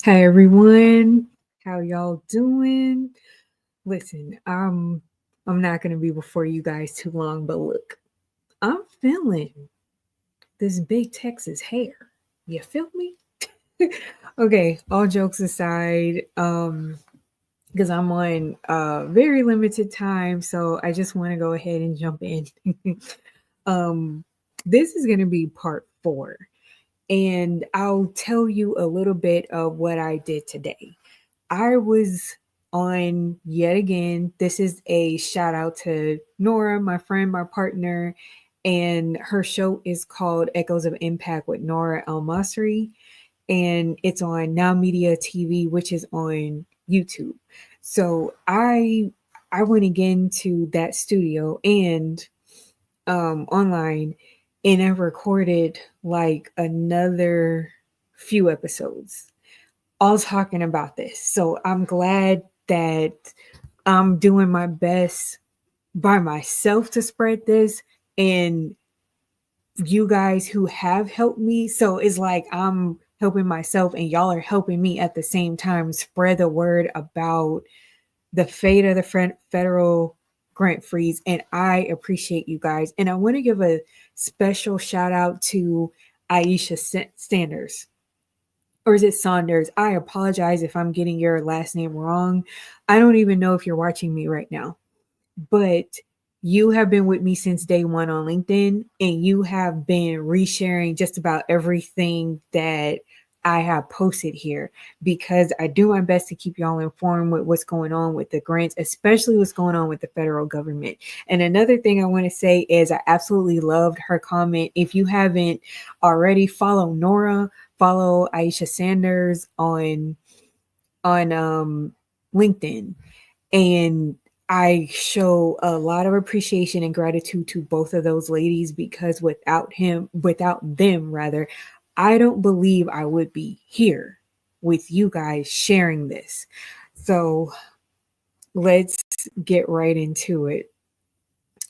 Hey everyone, how y'all doing? Listen, I'm not gonna be before you guys too long, but look, I'm feeling this big Texas hair. You feel me? Okay, all jokes aside, because I'm on very limited time, so I just want to go ahead and jump in. um, this is gonna be part 4. And I'll tell you a little bit of what I did today. I was on yet again. This is a shout out to Noura, my friend, my partner, and her show is called Echoes of Impact with Noura Almasri, and it's on NowMedia TV, which is on YouTube. So I went again to that studio and online, and I recorded like another few episodes all talking about this. So I'm glad that I'm doing my best by myself to spread this, and you guys who have helped me. So it's like I'm helping myself and y'all are helping me at the same time spread the word about the fate of the federal grant freeze. And I appreciate you guys. And I want to give a special shout out to Ayesha Sanders. Or is it Saunders? I apologize if I'm getting your last name wrong. I don't even know if you're watching me right now, but you have been with me since day one on LinkedIn, and you have been resharing just about everything that I have posted here, because I do my best to keep y'all informed with what's going on with the grants, especially what's going on with the federal government. And another thing I want to say is I absolutely loved her comment. If you haven't already, follow Noura, follow Ayesha Sanders on LinkedIn. And I show a lot of appreciation and gratitude to both of those ladies, because without them rather, I don't believe I would be here with you guys sharing this. So let's get right into it.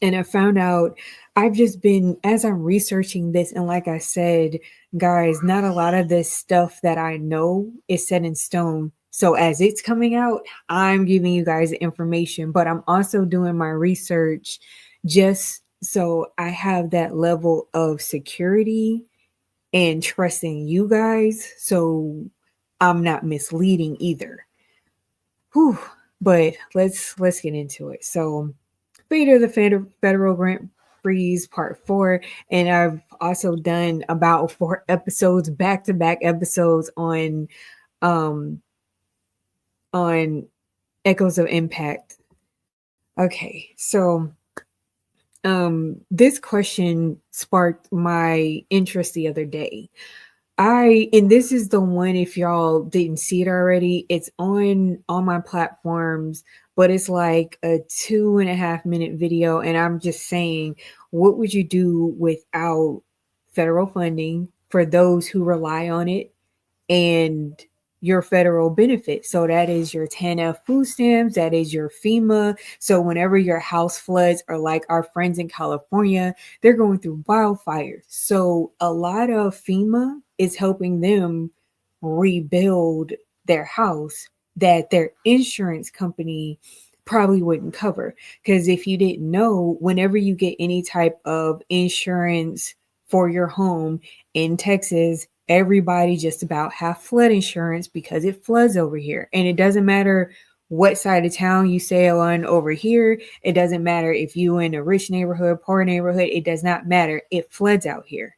And I found out I've just been, as I'm researching this, and like I said, guys, not a lot of this stuff that I know is set in stone. So as it's coming out, I'm giving you guys information, but I'm also doing my research just so I have that level of security and trusting you guys, so I'm not misleading either. Whew. But let's get into it. So fate of the federal grant freeze part 4, and I've also done about 4 episodes, back-to-back episodes um on Echoes of Impact. Okay, so this question sparked my interest the other day. And this is the one, if y'all didn't see it already, it's on all my platforms, but it's like a 2.5 minute video. And I'm just saying, what would you do without federal funding for those who rely on it, and your federal benefits? So that is your TANF food stamps, that is your FEMA. So whenever your house floods, or like our friends in California, they're going through wildfires. So a lot of FEMA is helping them rebuild their house that their insurance company probably wouldn't cover. Because if you didn't know, whenever you get any type of insurance for your home in Texas, everybody just about have flood insurance because it floods over here. And it doesn't matter what side of town you sail on over here. It doesn't matter if you in a rich neighborhood, poor neighborhood. It does not matter. It floods out here.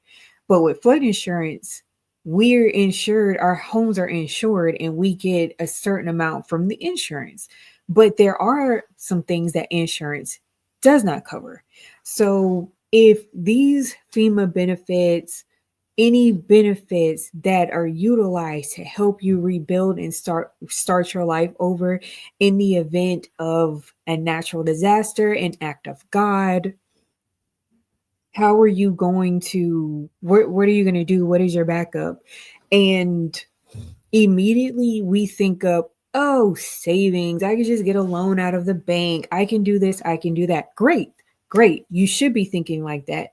But with flood insurance, we're insured, our homes are insured, and we get a certain amount from the insurance. But there are some things that insurance does not cover. So if these FEMA benefits, any benefits that are utilized to help you rebuild and start your life over in the event of a natural disaster, an act of God, how are you going to, what are you going to do? What is your backup? And immediately we think of, oh, savings. I can just get a loan out of the bank. I can do this. I can do that. Great. You should be thinking like that.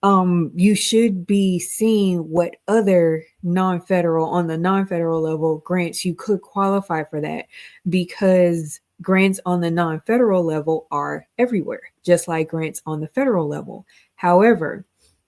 you should be seeing what other on the non-federal level grants you could qualify for that, because grants on the non-federal level are everywhere, just like grants on the federal level. However,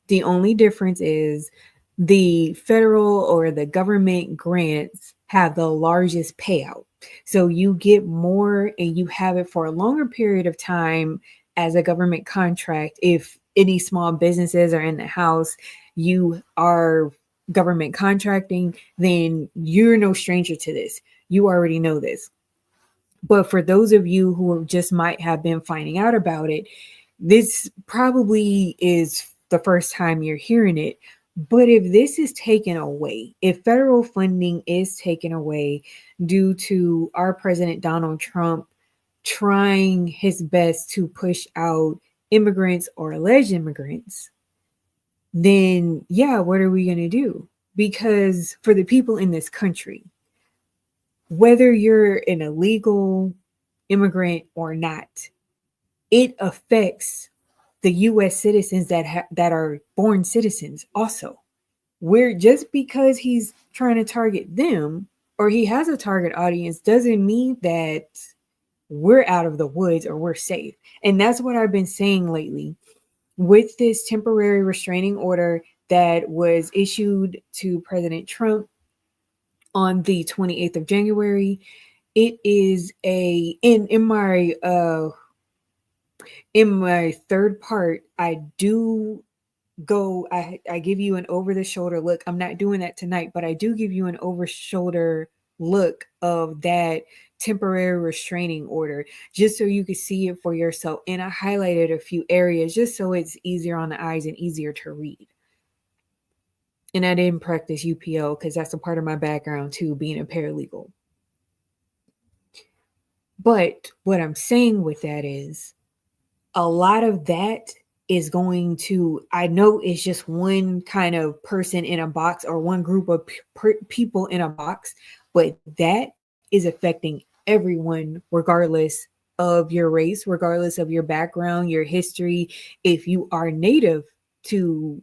the only difference is the federal or the government grants have the largest payout. So you get more and you have it for a longer period of time as a government contract. If any small businesses are in the house, you are government contracting, then you're no stranger to this. You already know this. But for those of you who just might have been finding out about it, this probably is the first time you're hearing it. But if this is taken away, if federal funding is taken away due to our President Donald Trump trying his best to push out immigrants or alleged immigrants, then yeah, what are we going to do? Because for the people in this country, whether you're an illegal immigrant or not, it affects the U.S. citizens that are born citizens also. We're just because he's trying to target them or he has a target audience doesn't mean that we're out of the woods or we're safe. And that's what I've been saying lately with this temporary restraining order that was issued to President Trump on the 28th of January. It is in my third part, I do I give you an over the shoulder look. I'm not doing that tonight, but I do give you an over shoulder look of that temporary restraining order just so you can see it for yourself. And I highlighted a few areas just so it's easier on the eyes and easier to read. And I didn't practice UPO because that's a part of my background too, being a paralegal. But what I'm saying with that is a lot of that is going to, I know it's just one kind of person in a box or one group of people in a box, but that is affecting everyone regardless of your race, regardless of your background, your history, if you are native to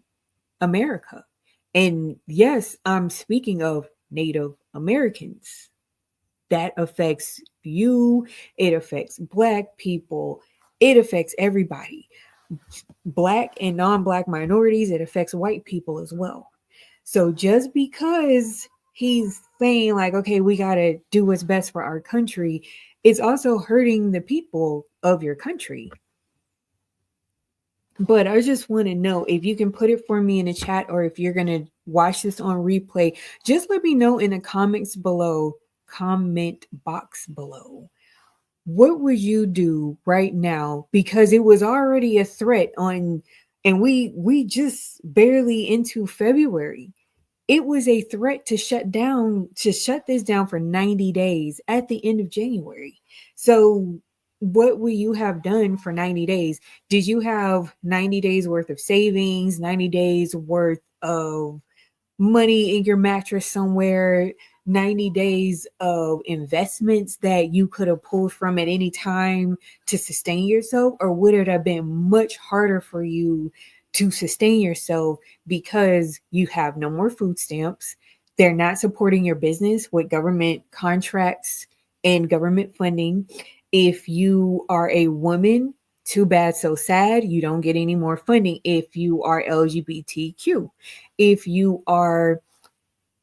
America. And yes, I'm speaking of Native Americans. That affects you, it affects Black people, it affects everybody. Black and non-Black minorities, it affects white people as well. So just because he's saying like, okay, we got to do what's best for our country, it's also hurting the people of your country. But I just want to know if you can put it for me in the chat, or if you're going to watch this on replay, just let me know in the comment box below. What would you do right now? Because it was already a threat and we just barely into February. It was a threat to shut this down for 90 days at the end of January. So what will you have done for 90 days? Did you have 90 days worth of savings, 90 days worth of money in your mattress somewhere, 90 days of investments that you could have pulled from at any time to sustain yourself? Or would it have been much harder for you to sustain yourself because you have no more food stamps? They're not supporting your business with government contracts and government funding. If you are a woman, too bad, so sad, you don't get any more funding. If you are LGBTQ, if you are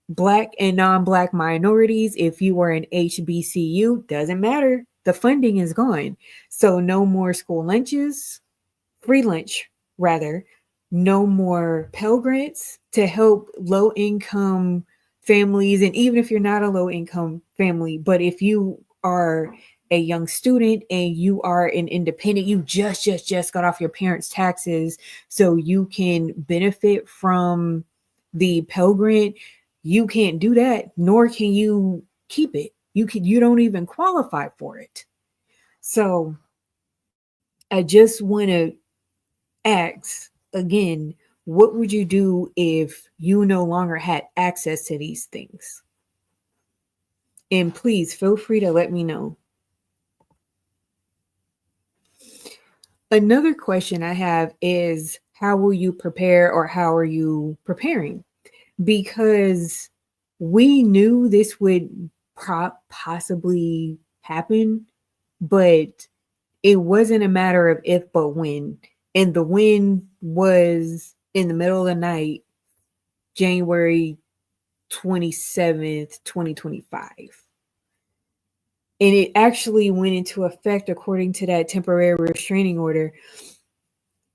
Black and non-Black minorities, if you are an HBCU, doesn't matter. The funding is gone. So no more school lunches, free lunch rather, no more Pell Grants to help low-income families. And even if you're not a low-income family, but if you are a young student and you are an independent, you just got off your parents' taxes so you can benefit from the Pell Grant, you can't do that, nor can you keep it. You don't even qualify for it. So I just want to ask again, what would you do if you no longer had access to these things? And please feel free to let me know. Another question I have is, how will you prepare, or how are you preparing? Because we knew this would possibly happen, but it wasn't a matter of if, but when. And the when was in the middle of the night, January 27th, 2025. And it actually went into effect, according to that temporary restraining order.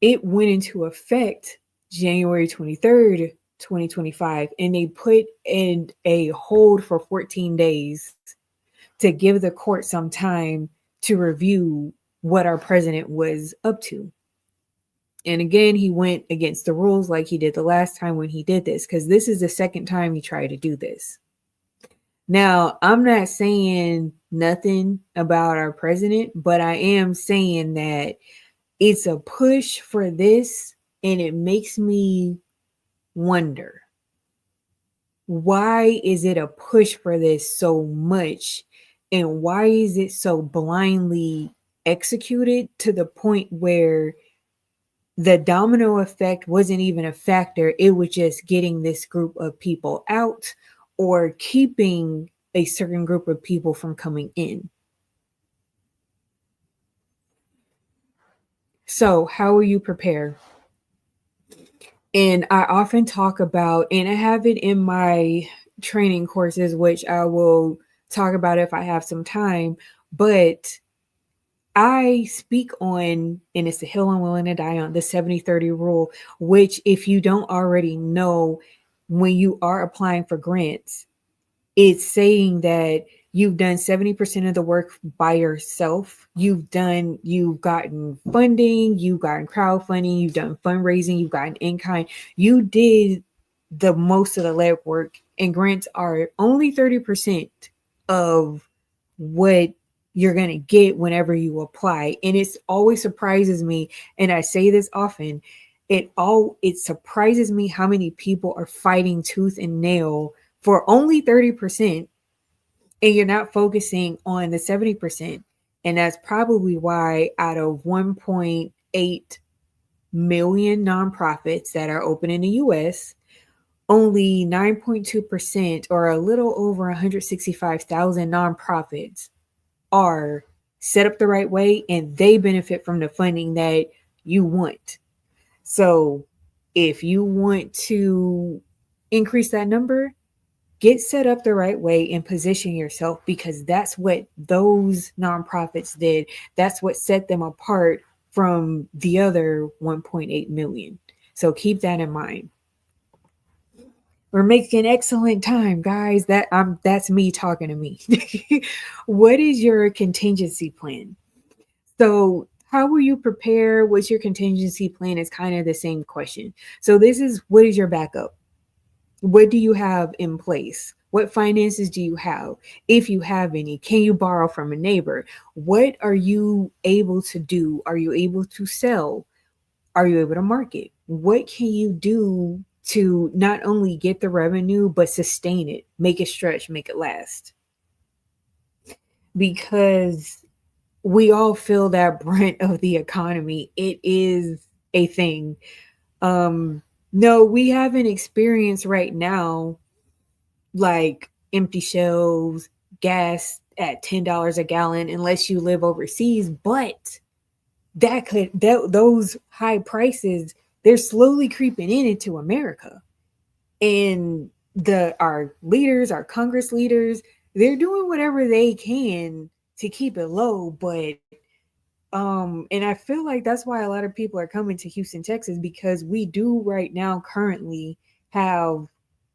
It went into effect January 23rd, 2025, and they put in a hold for 14 days to give the court some time to review what our president was up to. And again, he went against the rules like he did the last time when he did this, because this is the second time he tried to do this. Now, I'm not saying nothing about our president, but I am saying that it's a push for this, and it makes me wonder, why is it a push for this so much, and why is it so blindly executed to the point where the domino effect wasn't even a factor? It was just getting this group of people out, or keeping a certain group of people from coming in. So how will you prepare? And I often talk about, and I have it in my training courses, which I will talk about if I have some time, but I speak on, and it's the hill I'm willing to die on, the 70-30 rule, which, if you don't already know, when you are applying for grants, it's saying that you've done 70% of the work by yourself. You've gotten funding, you've gotten crowdfunding, you've done fundraising, you've gotten in-kind. You did the most of the legwork, and grants are only 30% of what you're going to get whenever you apply. And it always surprises me, and I say this often, it surprises me how many people are fighting tooth and nail for only 30%, and you're not focusing on the 70%. And that's probably why out of 1.8 million nonprofits that are open in the US, only 9.2%, or a little over 165,000 nonprofits, are set up the right way, and they benefit from the funding that you want. So if you want to increase that number, get set up the right way and position yourself, because that's what those nonprofits did. That's what set them apart from the other 1.8 million. So keep that in mind. We're making excellent time, guys. That's me talking to me. What is your contingency plan? So how will you prepare? What's your contingency plan? Is kind of the same question. So this is, what is your backup? What do you have in place? What finances do you have? If you have any, can you borrow from a neighbor? What are you able to do? Are you able to sell? Are you able to market? What can you do to not only get the revenue, but sustain it, make it stretch, make it last? Because we all feel that brunt of the economy. It is a thing. No, we haven't experienced right now like empty shelves, gas at $10 a gallon, unless you live overseas. But those high prices, they're slowly creeping into America. And our leaders, our Congress leaders, they're doing whatever they can to keep it low. But and I feel like that's why a lot of people are coming to Houston, Texas, because we do right now currently have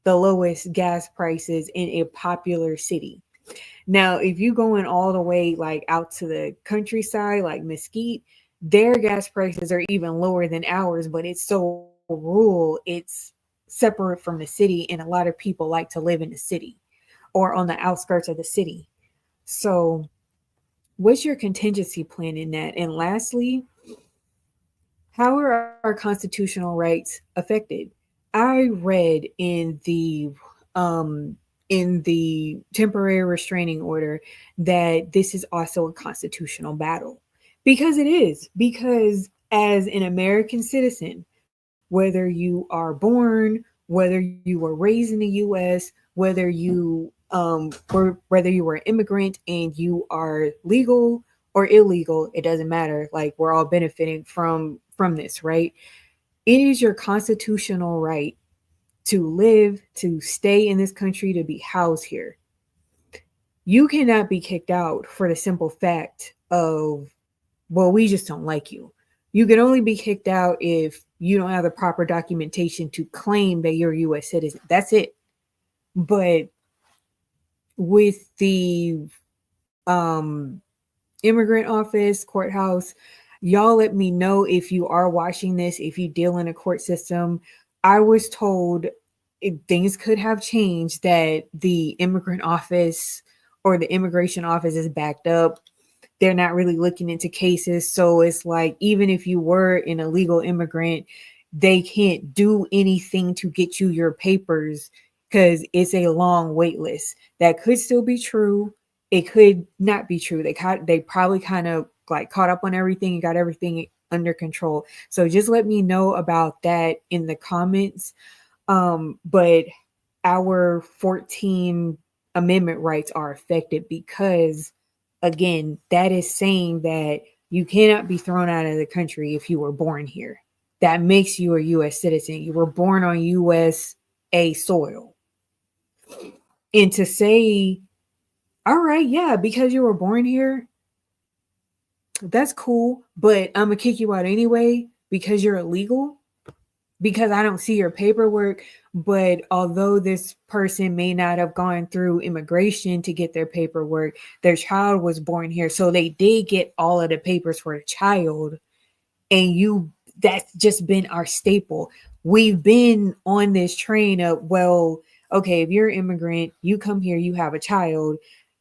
the lowest gas prices in a popular city. Now, if you going all the way like out to the countryside, like Mesquite, their gas prices are even lower than ours, but it's so rural, it's separate from the city, and a lot of people like to live in the city or on the outskirts of the city. So what's your contingency plan in that? And lastly, how are our constitutional rights affected? I read in the temporary restraining order that this is also a constitutional battle, because it is. Because as an American citizen, whether you are born, whether you were raised in the US, whether you were an immigrant and you are legal or illegal, it doesn't matter. Like, we're all benefiting from this, right? It is your constitutional right to live, to stay in this country, to be housed here. You cannot be kicked out for the simple fact of, well, we just don't like you. You can only be kicked out if you don't have the proper documentation to claim that you're a US citizen. That's it. But with the immigrant office, courthouse, y'all let me know if you are watching this, if you deal in a court system. I was told things could have changed, that the immigrant office or the immigration office is backed up. They're not really looking into cases. So it's like, even if you were an illegal immigrant, they can't do anything to get you your papers because it's a long wait list. That could still be true. It could not be true. They probably kind of like caught up on everything and got everything under control. So just let me know about that in the comments. But our 14 Amendment rights are affected because, again, that is saying that you cannot be thrown out of the country if you were born here. That makes you a U.S. citizen. You were born on USA soil. And to say, all right, yeah, because you were born here, that's cool, but I'm going to kick you out anyway because you're illegal, because I don't see your paperwork. But although this person may not have gone through immigration to get their paperwork, their child was born here. So they did get all of the papers for the child. And that's just been our staple. We've been on this train of, well, okay, if you're an immigrant, you come here, you have a child,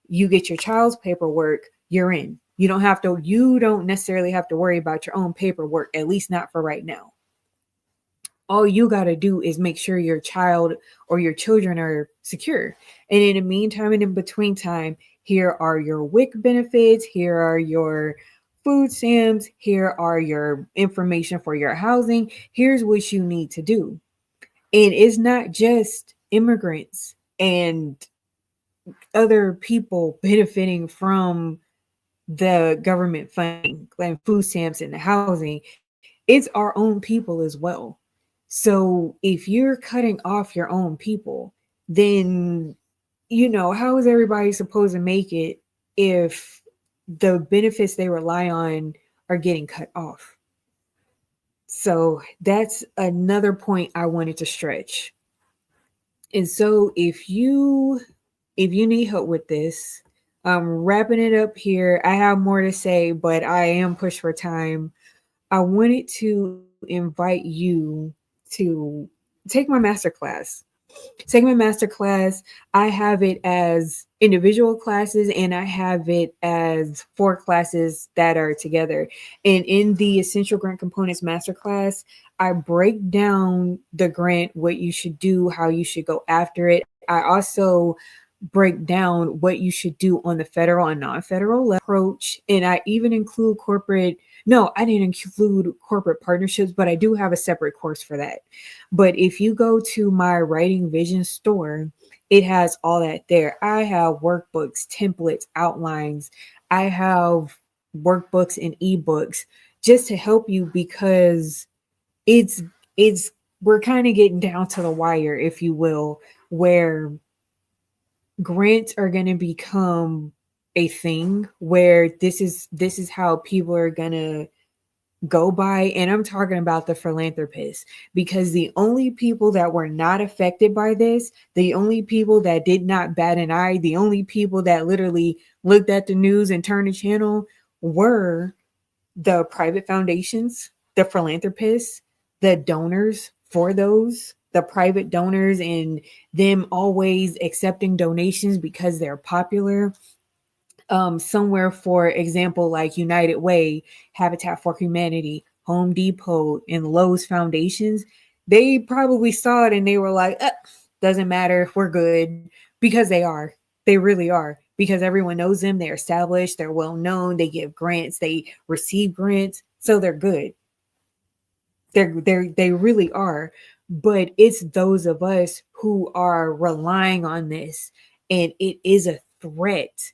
you get your child's paperwork, you're in. You don't necessarily have to worry about your own paperwork, at least not for right now. All you got to do is make sure your child or your children are secure. And in the meantime and in between time, here are your WIC benefits, here are your food stamps, here are your information for your housing. Here's what you need to do. And it's not just immigrants and other people benefiting from the government funding and food stamps and the housing. It's our own people as well. So if you're cutting off your own people, then, how is everybody supposed to make it if the benefits they rely on are getting cut off? So that's another point I wanted to stretch. And so if you need help with this, I'm wrapping it up here. I have more to say, but I am pushed for time. I wanted to invite you to take my masterclass. I have it as individual classes and I have it as 4 classes that are together. And in the Essential Grant Components Masterclass, I break down the grant, what you should do, how you should go after it. I also break down what you should do on the federal and non-federal approach. And I even include I didn't include corporate partnerships, but I do have a separate course for that. But if you go to my Writing Vision store, it has all that there. I have workbooks, templates, outlines. I have workbooks and ebooks just to help you, because we're kind of getting down to the wire, if you will, where grants are going to become a thing, where this is how people are going to go by. And I'm talking about the philanthropists, because the only people that were not affected by this, the only people that did not bat an eye, the only people that literally looked at the news and turned the channel were the private foundations, the philanthropists, the donors for those, the private donors, and them always accepting donations because they're popular. Somewhere, for example, like United Way, Habitat for Humanity, Home Depot, and Lowe's foundations, they probably saw it and they were like, doesn't matter, we're good, because they really are, because everyone knows them, they're established, they're well known, they give grants, they receive grants, so they're good. They really are. But it's those of us who are relying on this, and it is a threat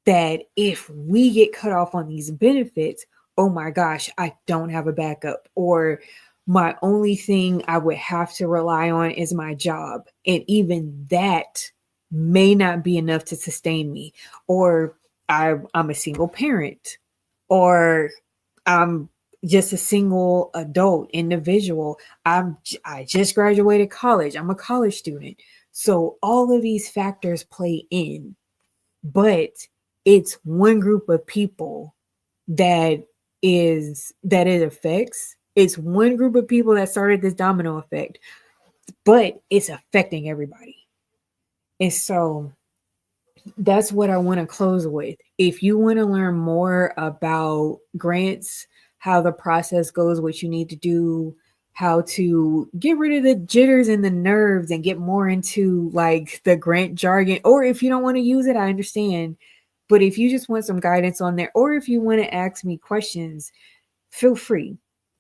that if we get cut off on these benefits, oh my gosh, I don't have a backup, or my only thing I would have to rely on is my job. And even that may not be enough to sustain me. Or I'm a single parent, or I'm just a single adult individual. I just graduated college. I'm a college student. So all of these factors play in, but it's one group of people that it affects. It's one group of people that started this domino effect, but it's affecting everybody. And so that's what I want to close with. If you want to learn more about grants, how the process goes, what you need to do, how to get rid of the jitters and the nerves and get more into like the grant jargon, or if you don't want to use it, I understand. But if you just want some guidance on there, or if you want to ask me questions, feel free.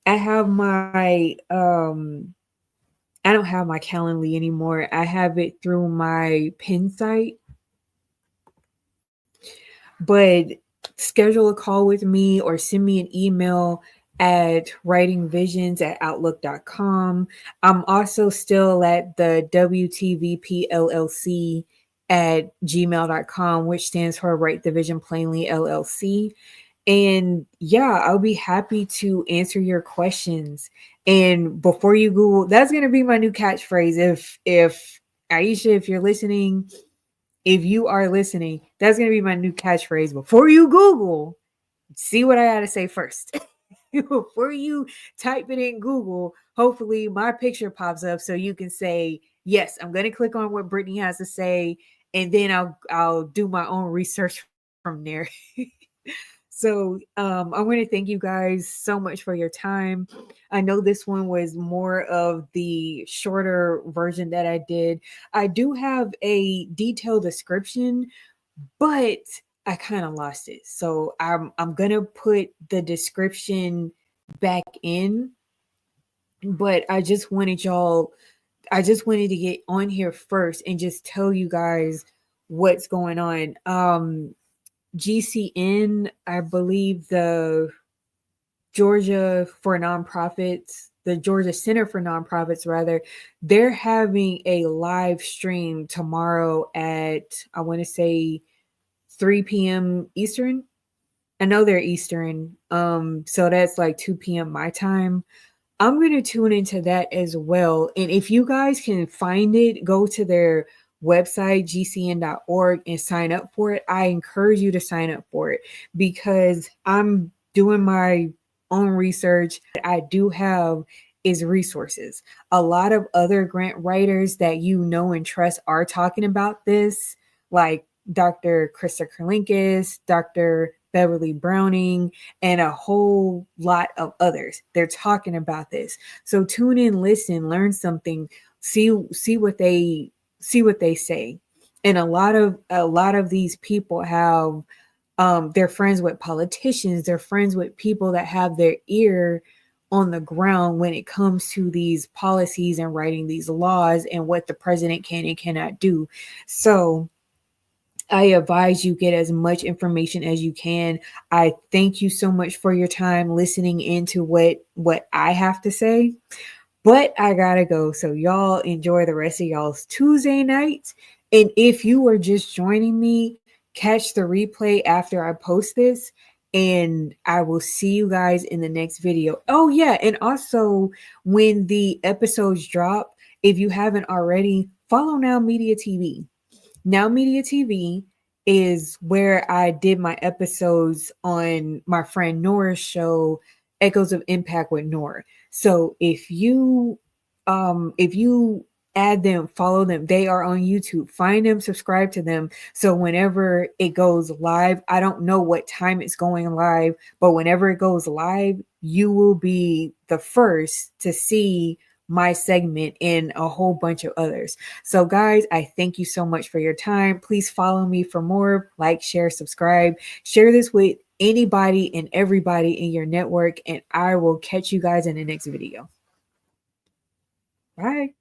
I have my I don't have my Calendly anymore. I have it through my pin site. But schedule a call with me or send me an email at writingvisions@outlook.com. I'm also still at the WTVP at gmail.com, which stands for Write the Vision Plainly LLC. And yeah, I'll be happy to answer your questions. And before you Google, that's going to be my new catchphrase. If Ayesha, if you're listening, if you are listening, that's going to be my new catchphrase. Before you Google, see what I got to say first. Before you type it in Google, hopefully my picture pops up so you can say, yes, I'm going to click on what Brittnei has to say, and then I'll do my own research from there. So I want to thank you guys so much for your time. I know this one was more of the shorter version that I did. I do have a detailed description, but I kind of lost it. So I'm gonna put the description back in. But I just wanted to get on here first and just tell you guys what's going on. GCN, I believe the Georgia Center for Nonprofits, rather, they're having a live stream tomorrow at, I want to say 3 p.m. Eastern. I know they're Eastern. So that's like 2 p.m. my time. I'm going to tune into that as well. And if you guys can find it, go to their website, gcn.org, and sign up for it. I encourage you to sign up for it because I'm doing my own research. I do have is resources. A lot of other grant writers that you know and trust are talking about this, like Dr. Krista Kerlinkis, Dr. Beverly Browning, and a whole lot of others. They're talking about this. So tune in, listen, learn something, see what they say. And a lot of these people have they're friends with politicians, they're friends with people that have their ear on the ground when it comes to these policies and writing these laws and what the president can and cannot do. So I advise you get as much information as you can. I thank you so much for your time listening into what I have to say. But I gotta go. So y'all enjoy the rest of y'all's Tuesday nights. And if you are just joining me, catch the replay after I post this. And I will see you guys in the next video. Oh yeah, and also when the episodes drop, if you haven't already, follow NowMedia TV. NowMedia TV is where I did my episodes on my friend Noura's show, Echoes of Impact with Noura. So if you add them, follow them, they are on YouTube. Find them, subscribe to them. So whenever it goes live, I don't know what time it's going live, but whenever it goes live, you will be the first to see my segment and a whole bunch of others. So guys, I thank you so much for your time. Please follow me for more. Like, share, subscribe, share this with anybody and everybody in your network. And I will catch you guys in the next video. Bye.